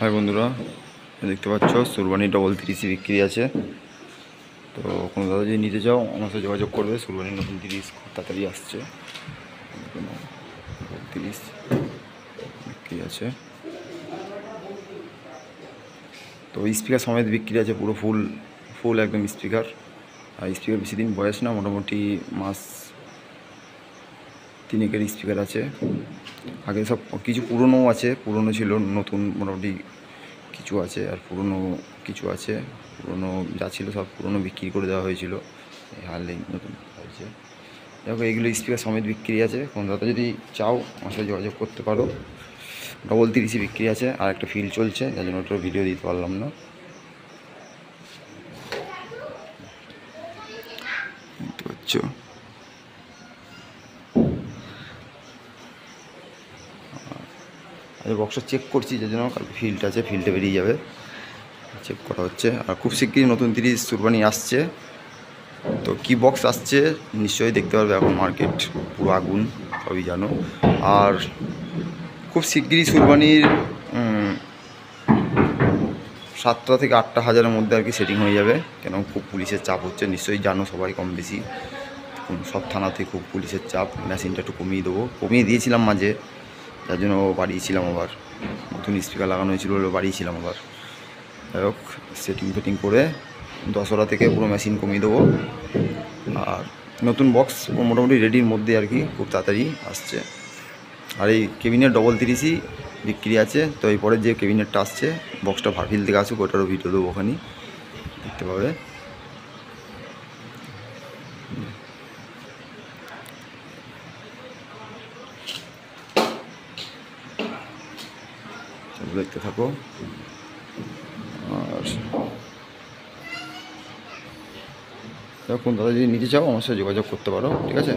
High বন্ধুরা, দেখতে পাচ্ছ সুরবানি ডবল 3C বিক্রি আছে। তো কোনো দাদা যদি নিতে চাও আমার সাথে যোগাযোগ করবে। সুরবানি নতুন 30 খুব তাড়াতাড়ি আসছে। ডবল 30 বিক্রি আছে। তো স্পিকার সমেত বিক্রি আছে, পুরো ফুল একদম স্পিকার। আর স্পিকার বেশি দিন বয়স না, মোটামুটি মাস 3 স্পিকার আছে। আগে সব কিছু পুরনোও আছে, পুরনো ছিল, নতুন মোটামুটি কিছু আছে, আর পুরনো কিছু আছে। পুরনো যা ছিল সব পুরনো বিক্রি করে দেওয়া হয়েছিল, হারলে নতুন হয়েছে। দেখো এইগুলো স্পিকার সমেত বিক্রি আছে। কোন দাদা যদি চাও আমার সাথে যোগাযোগ করতে পারো। ডবল 30 বিক্রি আছে, আর একটা ফিল চলছে, যার জন্য ওটার ভিডিও দিতে পারলাম না। দেখতে পাচ্ছ বক্সটা চেক করছি, যার জন্য কালকে ফিল্ড আছে, ফিল্ডে বেরিয়ে যাবে, চেক করা হচ্ছে। আর খুব শিগগিরই নতুন 30 সুরবানি আসছে। তো কী বক্স আসছে নিশ্চয়ই দেখতে পারবে, এখন মার্কেট পুরো আগুন, সবই জানো। আর খুব শিগগিরই সুরবানির 7টা থেকে 8টা হাজারের মধ্যে আর কি সেটিং হয়ে যাবে। কেন খুব পুলিশের চাপ হচ্ছে, নিশ্চয়ই জানো সবাই কম বেশি। সব থানাতে খুব পুলিশের চাপ। মেশিনটা একটু কমিয়ে দেবো, কমিয়ে দিয়েছিলাম মাঝে, যার জন্য বাড়িয়েছিলাম আবার। নতুন স্পিকার লাগানো হয়েছিল বলে বাড়িয়েছিলাম আবার। যাই হোক, সেটিং ফেটিং করে 10টা থেকে পুরো মেশিন কমিয়ে দেবো। আর নতুন বক্স মোটামুটি রেডির মধ্যে আর কি, খুব তাড়াতাড়ি আসছে। আর এই কেবিনের ডবল 30 বিক্রি আছে। তো এরপরে যে কেবিনেটটা আসছে, বক্সটা ভারফিল থেকে আসুক, ওটারও ভিডিও দেবো, ওখানে দেখতে পাবে। দেখতে থাকো। আর কোন দাদা যদি নিতে চাও আমার সাথে যোগাযোগ করতে পারো, ঠিক আছে।